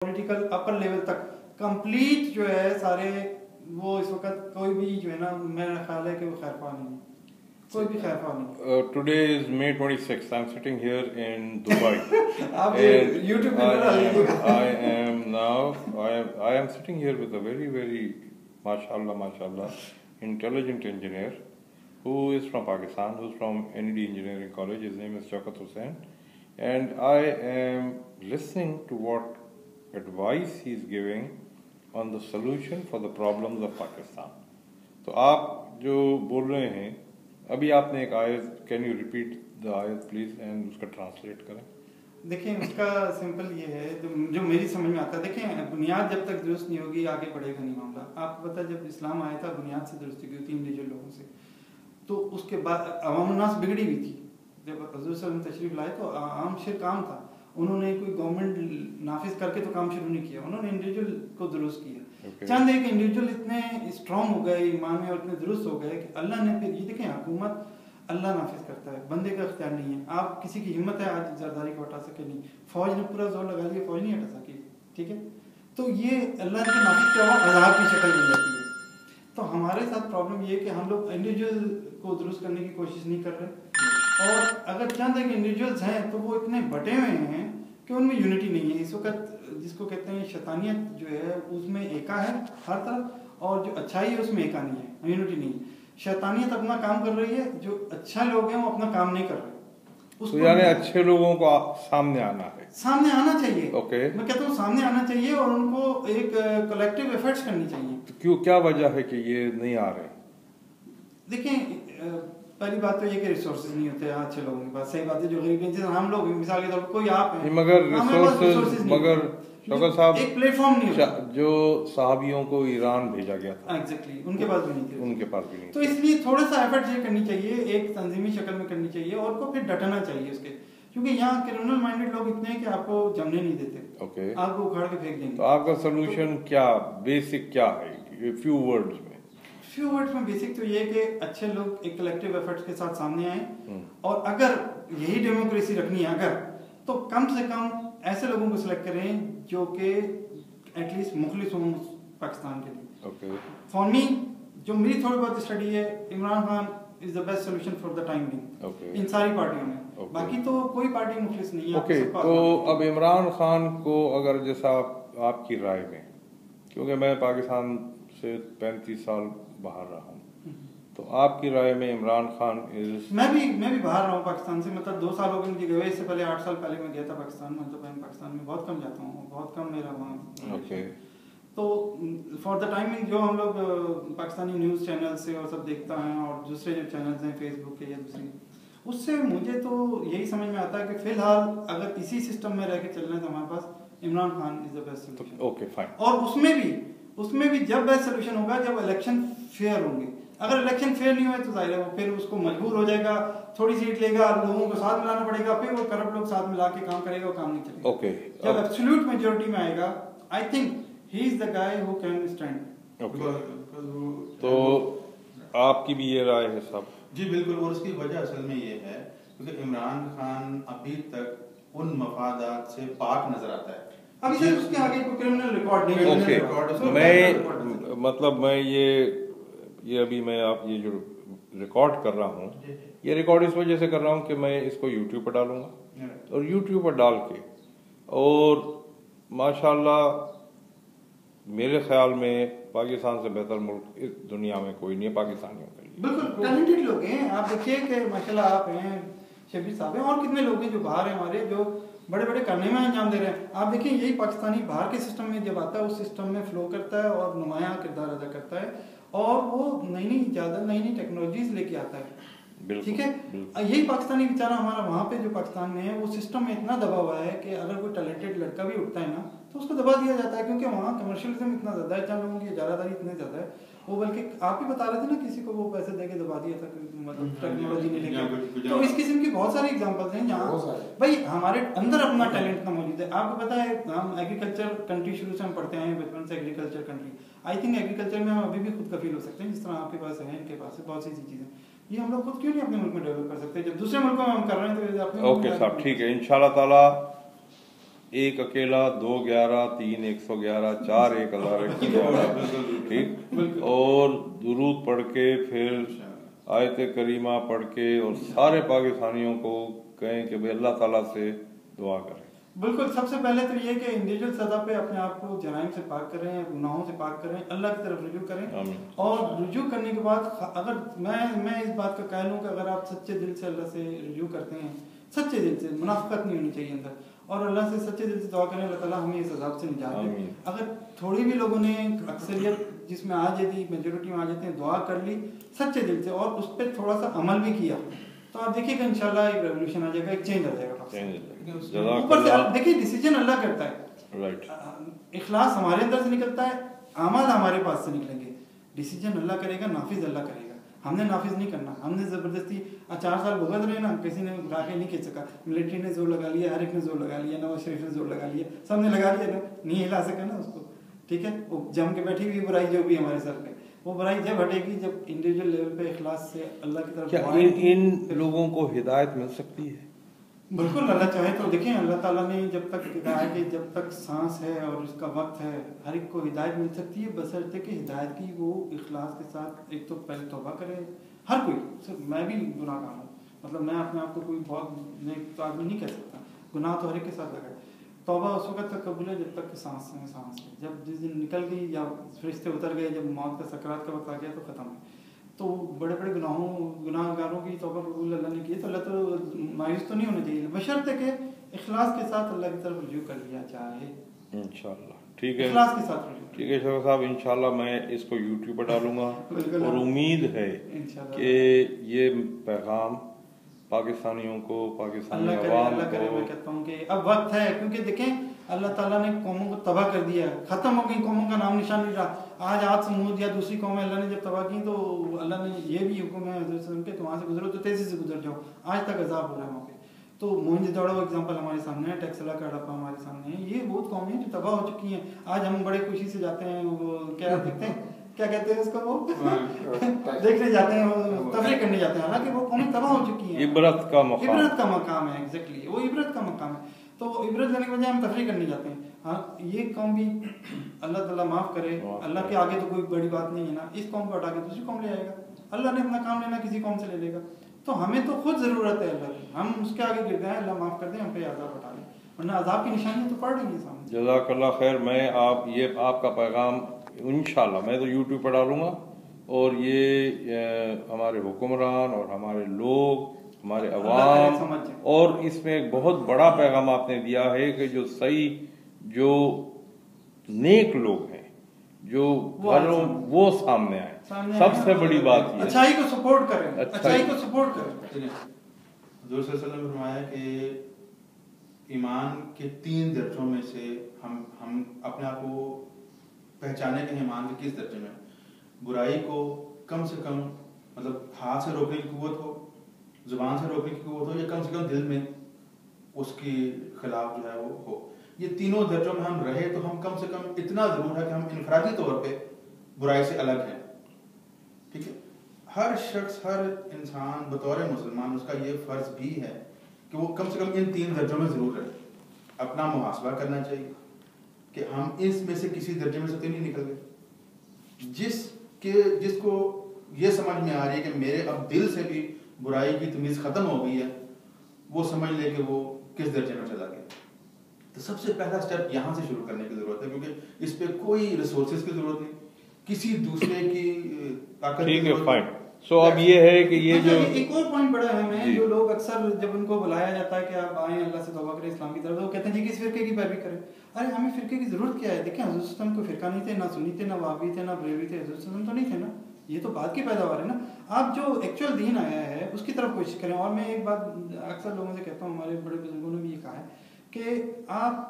Political upper level تک complete جو ہے سارے وہ اس وقت کوئی بھی جو ہے نا میرا خیال ہے کہ وہ خیر خواہ نہیں، کوئی بھی خیر خواہ نہیں. Today is May 26th. I'm sitting here in Dubai. آپ یوٹیوب پہ I am sitting here with a very mashallah intelligent engineer who is from Pakistan, who's from NED Engineering College. His name is Shaukat Hussain, and I am listening to what advice he's giving on the solution for the problems of Pakistan. تو آپ جو بول رہے ہیں ابھی آپ نے ایک آیت، کین یو ریپیٹ دا آیت پلیز اینڈ اس کا ٹرانسلیٹ کریں. دیکھیں اس کا سمپل یہ ہے جو میری سمجھ میں آتا ہے. دیکھیں بنیاد جب تک درست نہیں ہوگی آگے بڑھے گا نہیں معاملہ. آپ کو پتہ جب اسلام آیا تھا بنیاد سے درستی کی ہوئی 3 انڈیویجول لوگوں سے، تو اس کے بعد عوام الناس بگڑی ہوئی تھی. جب حضور صلی اللہ علیہ وسلم تشریف لائے تو عام شرک عام تھا. انہوں نے کوئی گورنمنٹ نافذ کر کے تو کام شروع نہیں کیا، انہوں نے انڈیویجول کو درست کیا. چند ایک انڈیویجول اتنے اسٹرانگ ہو گئے ایمان میں اور اتنے درست ہو گئے کہ اللہ نے پھر یہ دیکھیں حکومت اللہ نافذ کرتا ہے، بندے کا اختیار نہیں ہے. آپ کسی کی ہمت ہے آج زرداری کو ہٹا سکے نہیں، فوج نے پورا زور لگا لیا فوج نہیں ہٹا سکی، ٹھیک ہے. تو یہ اللہ نے نافذ کیا ہوا عذاب کی شکل بن جاتی ہے. تو ہمارے ساتھ پرابلم یہ ہے کہ ہم لوگ انڈیویجول کو درست کرنے کی کوشش نہیں کر رہے، اور اگر چند ایک انڈیویجولز ہیں تو وہ اتنے بٹے ہوئے ہیں کہ ان میں یونٹی نہیں ہے. اس وقت جس کو کہتے ہیں شیطانیت جو ہے اس میں ایکا ہے ہر طرف، اور جو اچھائی ہے اس میں ایکا نہیں ہے، یونٹی نہیں ہے. شیطانیت اپنا کام کر رہی ہے، جو اچھا لوگ ہیں وہ اپنا کام نہیں کر رہے. تو یعنی اچھے لوگوں کو سامنے آنا ہے، سامنے آنا چاہیے. اوکے میں کہتا ہوں سامنے آنا چاہیے اور ان کو ایک کلیکٹیو ایفرٹس کرنی چاہیے. کیوں کیا وجہ ہے کہ یہ نہیں آ رہے؟ دیکھیں پہلی بات تو یہ کہ ریسورسز نہیں ہوتے اچھے لوگوں کے پاس. صحیح بات ہے، جو غریب ہیں جیسے ہم لوگ مثال کے طور پر کوئی آپ ہیں مگر ریسورسز مگر شوکت صاحب ایک پلیٹ فارم نہیں ہوتا. جو صحابیوں کو ایران بھیجا گیا تھا ایگزیکٹلی ان کے پاس بھی نہیں تھے، ان کے پاس بھی نہیں. تو اس لیے تھوڑا سا ایفرٹ یہ کرنی چاہیے، ایک تنظیمی شکل میں کرنی چاہیے اور کو پھر ڈٹنا چاہیے اس کے، کیونکہ یہاں کرمنل مائنڈیڈ لوگ اتنے ہیں کہ آپ کو جمنے نہیں دیتے. اوکے آپ کو اکھاڑ کے پھینک دیں گے. تو آپ کا سولوشن کیا بیسک کیا ہے فیو ورڈز میں؟ فیو ورڈز میں بیسک تو یہ کہ اچھے لوگ ایک کلیکٹیو ایفرٹس کے ساتھ سامنے آئیں، اور اگر یہی ڈیموکریسی رکھنی ہے اگر، تو کم سے کم ایسے لوگوں کو سلیکٹ کریں جو کہ ایٹ لیسٹ مخلص ہوں پاکستان کے لیے. فار می جو میری تھوڑی بہت اسٹڈی ہے، Imran Khan is the best solution for the time being ان ساری پارٹیوں میں. باقی تو کوئی پارٹی مخلص نہیں ہے. اوکے تو اب عمران خان کو اگر جیسا آپ کی رائے میں، کیونکہ میں پاکستان سے 35 سال باہر رہا ہوں، تو آپ کی رائے میں عمران خان میں بھی باہر رہا ہوں پاکستان سے، مطلب 2 سال ہو گئے مجھے گئے. اس سے پہلے 8 سال پہلے میں گیا تھا پاکستان میں. مطلب میں پاکستان میں بہت کم جاتا ہوں، بہت کم میرا وہاں. اوکے تو فار دا ٹائمنگ جو ہم لوگ پاکستانی نیوز چینل سے اور سب دیکھتا ہیں اور دوسرے جو چینلز ہیں فیس بک کے یا دوسری، اس سے مجھے تو یہی سمجھ میں آتا ہے کہ فی الحال اگر اسی سسٹم میں رہ کے چلنا ہے تو ہمارے پاس Imran Khan is the best solution. Okay fine. اور اس میں بھی جب بیسٹ سولوشن ہوگا جب الیکشن فیئر ہوں گے. اگر الیکشن فیئر نہیں ہوئے تو ظاہر ہے وہ پھر اس کو مجبور ہو جائے گا، تھوڑی سیٹ لے گا، لوگوں کو ساتھ ملانا پڑے گا، پھر وہ کرپٹ لوگ ساتھ ملا کے کام کرے گا، وہ کام نہیں چلے گا. اوکے جب ایبسولوٹ میجورٹی میں آئے گا I think he is the guy who can stand. تو آپ کی بھی یہ رائے ہے صاحب؟ جی بالکل. اور اس کی وجہ اصل میں یہ ہے کیونکہ عمران خان ابھی تک ان مفادات سے پاک نظر آتا ہے. ابھی تک اس کے آگے کوئی کرمنل ریکارڈ نہیں ہے. اوکے میں یہ ابھی میں آپ یہ جو ریکارڈ کر رہا ہوں، یہ ریکارڈ اس وجہ سے کر رہا ہوں کہ میں اس کو یوٹیوب پر ڈالوں گا، اور یوٹیوب پر ڈال کے، اور ماشاءاللہ میرے خیال میں پاکستان سے بہتر ملک اس دنیا میں کوئی نہیں ہے پاکستانیوں کے لیے. بالکل ٹیلنٹڈ لوگ ہیں. آپ دیکھیے کہ ماشاءاللہ آپ ہیں، شبیر صاحب ہیں، اور کتنے لوگ ہیں جو باہر ہیں ہمارے جو بڑے بڑے کرنے میں انجام دے رہے ہیں. آپ دیکھیں یہی پاکستانی باہر کے سسٹم میں جب آتا ہے اس سسٹم میں فلو کرتا ہے اور نمایاں کردار ادا کرتا ہے، اور وہ نئی ایجادات نئی ٹیکنالوجیز لے کے آتا ہے. ٹھیک ہے. یہی پاکستانی بیچارہ ہمارا وہاں پہ جو پاکستان میں ہے وہ سسٹم میں اتنا دبا ہوا ہے کہ اگر کوئی ٹیلنٹڈ لڑکا بھی اٹھتا ہے نا تو اس کو دبا دیا جاتا ہے، کیونکہ وہاں کمرشلزم اتنا زیادہ ہے، چند لوگوں کی اجارہ داری اتنے زیادہ ہے. وہ بلکہ آپ بھی بتا رہے تھے نا کسی کو وہ پیسے دے کے دبا دیا تھا، مطلب ٹیکنالوجی نہیں لے کے. تو اس قسم کی بہت ساری ایگزامپلس ہیں جہاں بھائی ہمارے اندر اپنا ٹیلنٹ نہ موجود ہے. آپ کو پتا ہے ہم ایگریکلچر کنٹری شروع سے ہم پڑھتے ہیں بچپن سے agriculture country. I think agriculture میں ہم ابھی بھی خود کفیل ہو سکتے ہیں، جس طرح آپ کے پاس ہے، ان کے پاس ہے، بہت سی چیزیں. یہ ہم لوگ خود کیوں نہیں اپنے ملک میں ڈیولپ کر سکتے جب دوسرے ملکوں میں ہم کر رہے ہیں تو اپنے. اوکے صاحب ٹھیک ہے، انشاءاللہ تعالی ایک اکیلا 2 11 3 111 4 1011 ٹھیک، اور درود پڑھ کے پھر آیت کریمہ پڑھ کے اور سارے پاکستانیوں کو کہیں کہ بھئی اللہ تعالیٰ سے دعا کریں. بالکل. سب سے پہلے تو یہ کہ انڈیویجول سطح پہ اپنے آپ کو جرائم سے پاک کریں، گناہوں سے پاک کریں، اللہ کی طرف رجوع کریں. اور رجوع کرنے کے بعد اگر میں اس بات کا قائل ہوں کہ اگر آپ سچے دل سے اللہ سے رجوع کرتے ہیں، سچے دل سے، منافقت نہیں ہونی چاہیے اندر، اور اللہ سے سچے دل سے دعا کریں اللہ تعالیٰ ہمیں اس عذاب سے نجات دے. اگر تھوڑی بھی لوگوں نے اکثریت جس میں آ جاتی، میجورٹی میں آ جاتے ہیں، دعا کر لی سچے دل سے اور اس پہ تھوڑا سا عمل بھی کیا، تو آپ دیکھیے کہ انشاءاللہ ایک ریولیوشن آ جائے گا، ایک چینج آ جائے گا. اوپر سے دیکھیے ڈیسیجن اللہ کرتا ہے، اخلاص ہمارے اندر سے نکلتا ہے، اعمال ہمارے پاس سے نکلیں گے. ڈیسیجن اللہ کرے گا، نافذ اللہ کرے گا. ہم نے نافذ نہیں کرنا. ہم نے زبردستی 4 سال بھگت رہے نا، کسی نے اٹھا کے نہیں کھینچ سکا. ملٹری نے زور لگا لیا، ہر ایک نے زور لگا لیا، نواز شریف نے زور لگا لیا، سب نے لگا لیا نا، نہیں ہلا سکا نا اس کو. ٹھیک ہے، وہ جم کے بیٹھی ہوئی برائی جو بھی ہمارے سر پہ، وہ برائی جب ہٹے گی جب انڈیویجول لیول پہ اخلاص سے اللہ کی طرف. کیا ان لوگوں کو ہدایت مل سکتی ہے؟ بالکل، اللہ چاہے تو. دیکھیں اللہ تعالیٰ نے جب تک ہدایت ہے، جب تک سانس ہے اور اس کا وقت ہے، ہر ایک کو ہدایت مل سکتی ہے، بشرطے کہ ہدایت کی وہ اخلاص کے ساتھ ایک تو پہلے توبہ کرے. ہر کوئی، میں بھی گناہ گار ہوں، مطلب میں اپنے آپ کو کوئی بہت نیک تو آدمی نہیں کہہ سکتا. گناہ تو ہر ایک کے ساتھ لگا ہے. توبہ اس وقت تک قبول ہے جب تک کہ سانس ہے. جب جس دن نکل گئی یا فرشتے اتر گئے، جب موت کا سکرات کا وقت آ گیا تو ختم ہے. تو بڑے بڑے گناہ گاروں کی توبہ قبول اللہ نے کی ہے، تو اللہ تو مایوس تو نہیں ہونا چاہیے، بشرطے کہ اخلاص کے ساتھ اللہ کی طرف رجوع کر لیا جائے. انشاءاللہ ٹھیک ہے، اخلاص کے ساتھ رجوع. ٹھیک ہے شوکت صاحب، انشاءاللہ میں اس کو یوٹیوب پر ڈالوں گا اور امید ہے کہ یہ پیغام پاکستانیوں کو، پاکستانی عوام اللہ کرے. میں کہتا ہوں کہ اب وقت ہے، کیونکہ دیکھیں اللہ تعالیٰ نے قوموں کو تباہ کر دیا ہے، ختم ہو گئی قوموں کا نام نشان نہیں رہا. آج سمود یا دوسری قومیں اللہ نے جب تباہ کی تو اللہ نے یہ بھی حکم ہے حضرت وسلم کہ تم وہاں سے گزرو تو تیزی سے گزر جاؤ. آج تک عذاب ہو رہا ہے وہاں پہ. تو موہنجو ایگزامپل ہمارے سامنے ہے، ٹیکسلا کا ہڑپا ہمارے سامنے ہے. یہ بہت قومیں ہیں جو تباہ ہو چکی ہیں. آج ہم بڑے خوشی سے جاتے ہیں، وہ کیا دیکھتے ہیں، کیا کہتے ہیں اس کو، وہ دیکھنے جاتے ہیں، تفریح کرنے جاتے ہیں، حالانکہ وہ قومیں تباہ ہو چکی ہیں. عبرت کا مقام ہے. ایگزیکٹلی وہ عبرت کا مقام ہے. تو عبرت لینے کے بجائے ہم تفریح کرنے جاتے ہیں. ہاں یہ قوم بھی اللہ تعالیٰ معاف کرے، اللہ کے آگے تو کوئی بڑی بات نہیں ہے نا. اس قوم کو ہٹا کے دوسری قوم لے آئے گا. اللہ نے اپنا کام لینا کسی قوم سے لے لے گا. تو ہمیں تو خود ضرورت ہے اللہ کی، ہم اس کے آگے گر جائیں، اللہ معاف کر دیں، ہم پہ عذاب ہٹا لیں، ورنہ عذاب کی نشانیاں تو پڑ رہی ہیں سامنے. جزاک اللہ خیر. میں آپ کا پیغام انشاءاللہ میں تو یوٹیوب پر ڈالوں گا، اور یہ ہمارے حکمران اور ہمارے لوگ، ہمارے عوام، اور اس میں ایک بہت بڑا پیغام آپ نے دیا ہے کہ جو صحیح، جو نیک لوگ ہیں، جو وہ سامنے آئے. سب سے بڑی بات یہ اچھائی کو سپورٹ کریں، اچھائی کو سپورٹ کریں. حضور صلی اللہ علیہ وسلم نے فرمایا کہ ایمان کے 3 درجوں میں سے ہم اپنے آپ کو پہچانے کے ایمان کے کس درجے میں. برائی کو کم سے کم، مطلب ہاتھ سے روکنے کی قوت ہو، زبان سے روکنے کی قوت ہو، یا کم سے کم دل میں اس کے خلاف جو ہے وہ ہو. یہ تینوں درجوں میں ہم رہے تو ہم کم سے کم اتنا ضرور ہے کہ ہم انفرادی طور پہ برائی سے الگ ہیں. ٹھیک ہے، ہر شخص، ہر انسان بطور مسلمان اس کا یہ فرض بھی ہے کہ وہ کم سے کم ان 3 درجوں میں ضرور رہے. اپنا محاسبہ کرنا چاہیے کہ ہم اس میں سے کسی درجے میں سے تو نہیں نکل گئے. جس کو یہ سمجھ میں آ رہی ہے کہ میرے اب دل سے بھی برائی کی تمیز ختم ہو گئی ہے، وہ سمجھ لے کہ وہ کس درجے میں چلا گیا. تو سب سے پہلا سٹیپ یہاں سے شروع کرنے کی ضرورت ہے، کیونکہ اس پہ کوئی ریسورسز کی ضرورت نہیں، کسی دوسرے کی طاقت. ٹھیک ہے، فائن. سو اب یہ ہے کہ یہ جو ایک اور پوائنٹ بڑا اہم ہے، جو لوگ اکثر جب ان کو بلایا جاتا ہے کہ آپ آئیں اللہ سے توبہ کریں اسلام کی طرف، وہ کہتے ہیں جی کس فرقے کی پیروی کریں. ارے ہمیں فرقے کی ضرورت کیا ہے؟ دیکھیں حضرت وسلم کو فرقہ نہیں تھے، نہ سنی تھے، نہ وہابی تھے، نہ بریلوی تھے، حضرت وسلم تو نہیں تھے نا. یہ تو بعد کی پیداوار ہے نا. آپ جو ایکچوئل دین آیا ہے اس کی طرف کوشش کریں. اور میں ایک بات اکثر لوگوں سے کہتا ہوں، ہمارے بڑے بزرگوں نے بھی یہ کہا ہے کہ آپ